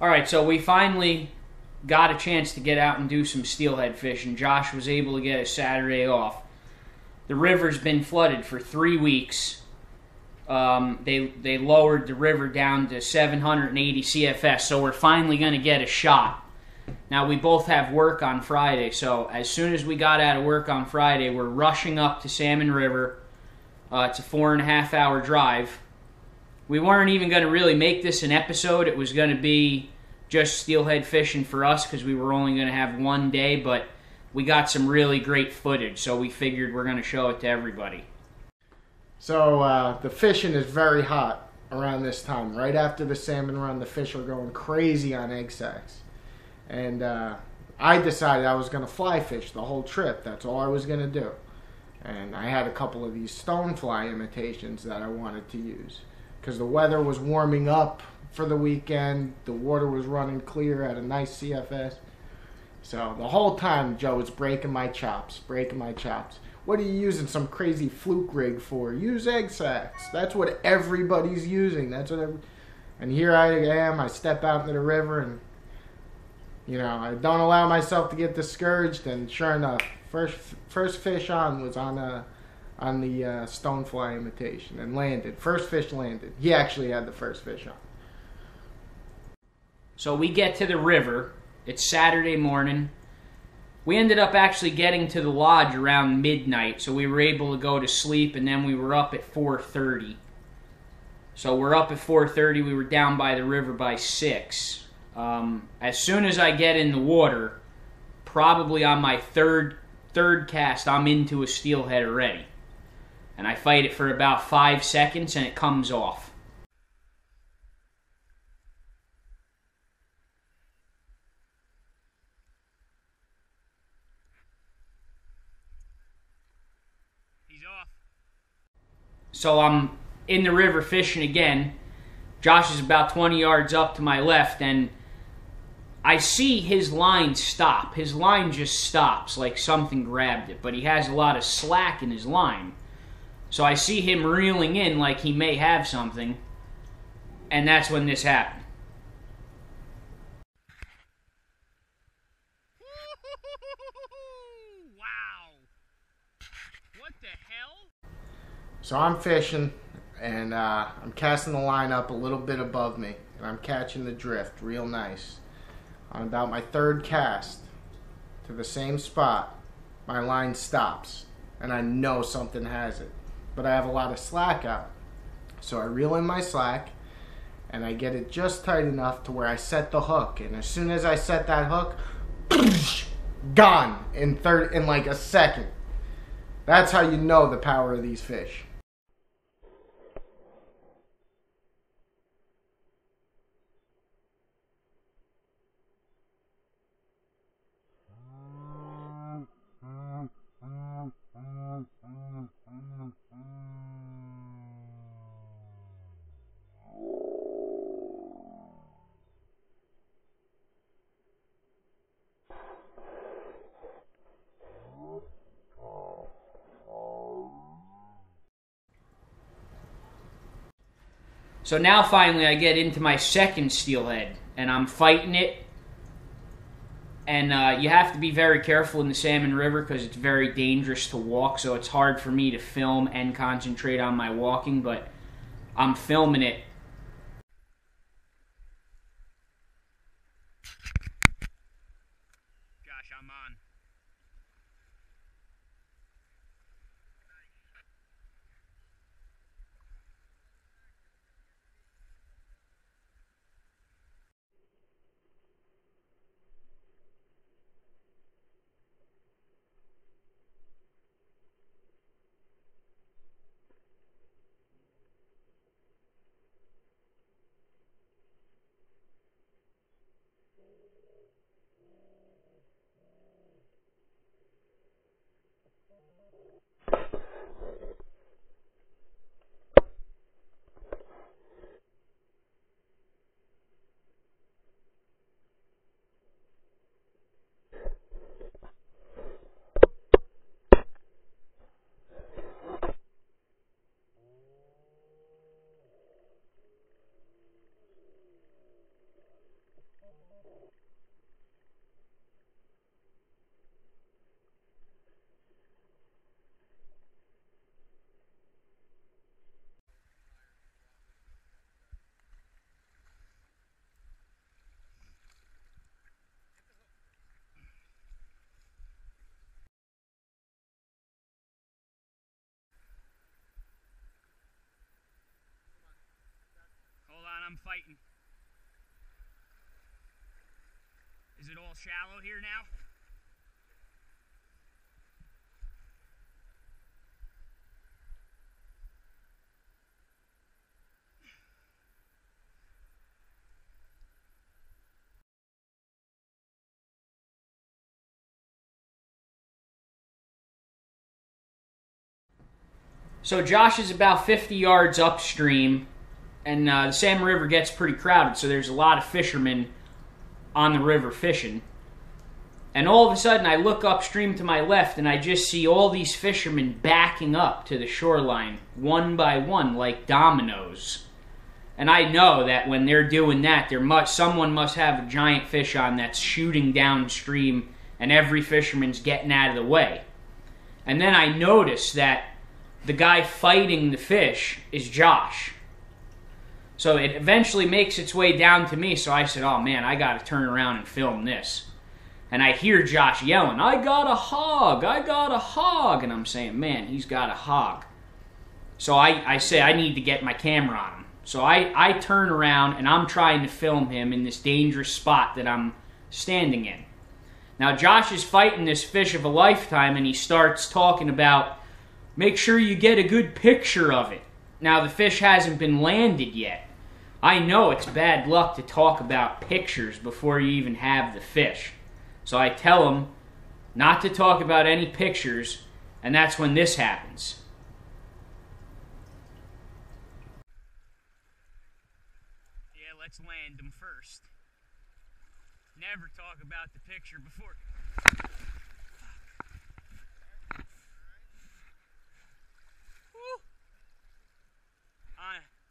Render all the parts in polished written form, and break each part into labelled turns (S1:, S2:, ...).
S1: Alright, so we finally got a chance to get out and do some steelhead fishing. Josh was able to get a Saturday off. The river's been flooded for 3 weeks. They lowered the river down to 780 CFS, so we're finally going to get a shot. Now, we both have work on Friday, so as soon as we got out of work on Friday, we're rushing up to Salmon River. It's a 4.5 hour drive. We weren't even going to really make this an episode. It was going to be just steelhead fishing for us because we were only going to have one day, but we got some really great footage, so we figured we're going to show it to everybody.
S2: So the fishing is very hot around this time. Right after the salmon run, the fish are going crazy on egg sacs. And I decided I was going to fly fish the whole trip. That's all I was going to do. And I had a couple of these stonefly imitations that I wanted to use because the weather was warming up for the weekend. The water was running clear at a nice CFS. So the whole time Joe was breaking my chops. What are you using some crazy fluke rig for? Use egg sacs. That's what everybody's using. And here I am. I step out into the river and, I don't allow myself to get discouraged. And sure enough, first fish on was on the stonefly imitation and landed. First fish landed. He actually had the first fish on.
S1: So we get to the river. It's Saturday morning. We ended up actually getting to the lodge around midnight, so we were able to go to sleep, and then we were up at 4:30. So we're up at 4:30. We were down by the river by 6. As soon as I get in the water, probably on my third cast, I'm into a steelhead already. And I fight it for about 5 seconds, and it comes off. He's off. So I'm in the river fishing again. Josh is about 20 yards up to my left, and I see his line stop. His line just stops like something grabbed it, but he has a lot of slack in his line. So I see him reeling in like he may have something, and that's when this happened.
S3: Wow! What the hell?
S2: So I'm fishing, and I'm casting the line up a little bit above me, and I'm catching the drift real nice. On about my third cast to the same spot, my line stops, and I know something has it. But I have a lot of slack out. So I reel in my slack, and I get it just tight enough to where I set the hook. And as soon as I set that hook, gone in like a second. That's how you know the power of these fish.
S1: So now finally I get into my second steelhead, and I'm fighting it. And you have to be very careful in the Salmon River because it's very dangerous to walk, so it's hard for me to film and concentrate on my walking, but I'm filming it.
S3: Gosh, I'm on. I'm fighting. Is it all shallow here now?
S1: So Josh is about 50 yards upstream, and the Salmon River gets pretty crowded, so there's a lot of fishermen on the river fishing. And all of a sudden, I look upstream to my left, and I just see all these fishermen backing up to the shoreline, one by one, like dominoes. And I know that when they're doing that, someone must have a giant fish on that's shooting downstream, and every fisherman's getting out of the way. And then I notice that the guy fighting the fish is Josh. So it eventually makes its way down to me, so I said, oh man, I gotta turn around and film this. And I hear Josh yelling, I got a hog, I got a hog. And I'm saying, man, he's got a hog. So I say, I need to get my camera on him. So I turn around and I'm trying to film him in this dangerous spot that I'm standing in. Now Josh is fighting this fish of a lifetime, and he starts talking about, make sure you get a good picture of it. Now, the fish hasn't been landed yet. I know it's bad luck to talk about pictures before you even have the fish. So I tell him not to talk about any pictures, and that's when this happens.
S3: Yeah, let's land them first. Never talk about the picture before.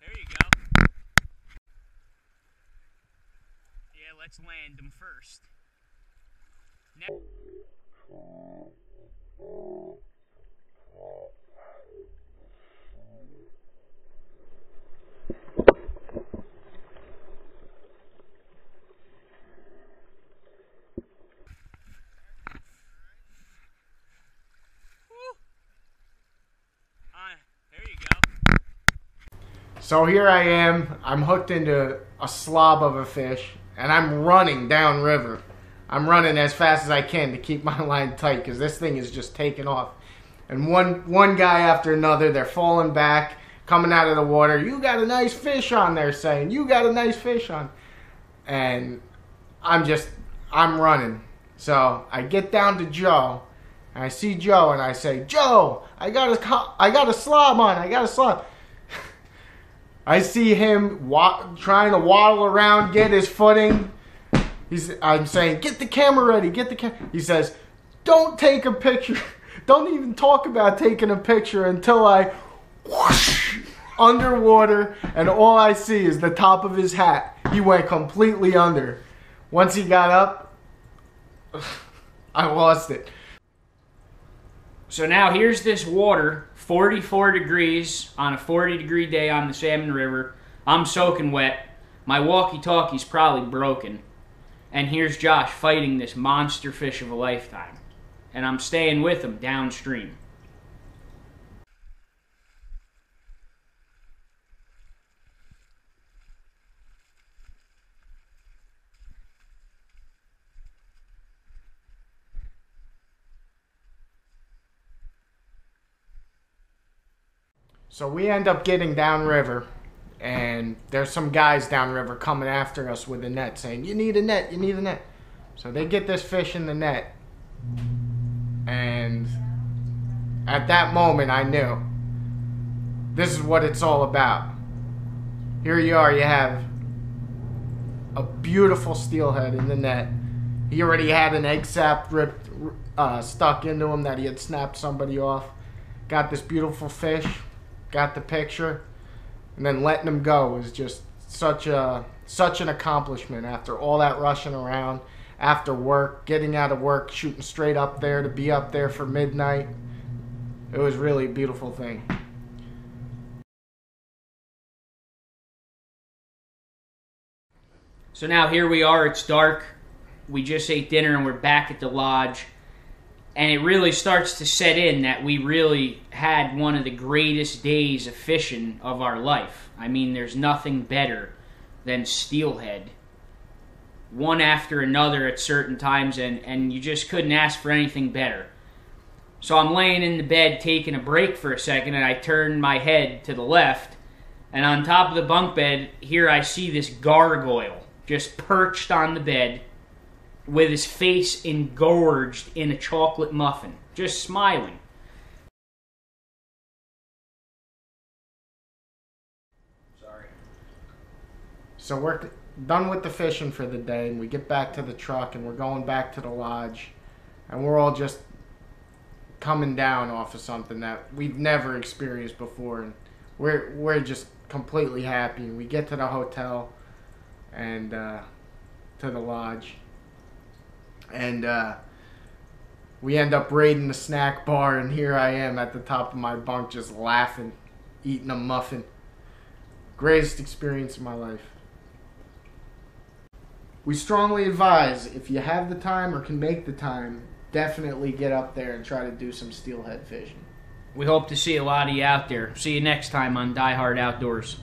S3: There you go. Yeah, let's land them first. There you go.
S2: So here I am, I'm hooked into a slob of a fish, and I'm running downriver. I'm running as fast as I can to keep my line tight, because this thing is just taking off. And one guy after another, they're falling back, coming out of the water. You got a nice fish on there, saying, you got a nice fish on. And I'm running. So I get down to Joe, and I see Joe, and I say, Joe, I got a slob on, I got a slob. I see him trying to waddle around, get his footing. I'm saying, get the camera ready, get the camera. He says, don't take a picture. Don't even talk about taking a picture until I whoosh underwater, and all I see is the top of his hat. He went completely under. Once he got up, I lost it.
S1: So now here's this water, 44 degrees on a 40-degree day on the Salmon River. I'm soaking wet. My walkie-talkie's probably broken. And here's Josh fighting this monster fish of a lifetime. And I'm staying with him downstream.
S2: So we end up getting downriver, and there's some guys downriver coming after us with a net saying, you need a net, you need a net. So they get this fish in the net, and at that moment I knew this is what it's all about. Here you are, you have a beautiful steelhead in the net. He already had an egg sap stuck into him that he had snapped somebody off. Got this beautiful fish, got the picture, and then letting him go was just such an accomplishment after all that rushing around, after work, getting out of work, shooting straight up there to be up there for midnight. It was really a beautiful thing.
S1: So now here we are, it's dark. We just ate dinner and we're back at the lodge. And it really starts to set in that we really had one of the greatest days of fishing of our life. I mean, there's nothing better than steelhead, one after another at certain times, and you just couldn't ask for anything better. So I'm laying in the bed taking a break for a second, and I turn my head to the left, and on top of the bunk bed, here I see this gargoyle just perched on the bed with his face engorged in a chocolate muffin, just smiling. Sorry.
S2: So we're done with the fishing for the day, and we get back to the truck, and we're going back to the lodge, and we're all just coming down off of something that we've never experienced before, and we're just completely happy. And we get to the hotel and to the lodge, and we end up raiding the snack bar, and here I am at the top of my bunk just laughing, eating a muffin. Greatest experience of my life. We strongly advise, if you have the time or can make the time, definitely get up there and try to do some steelhead fishing.
S1: We hope to see a lot of you out there. See you next time on Die Hard Outdoors.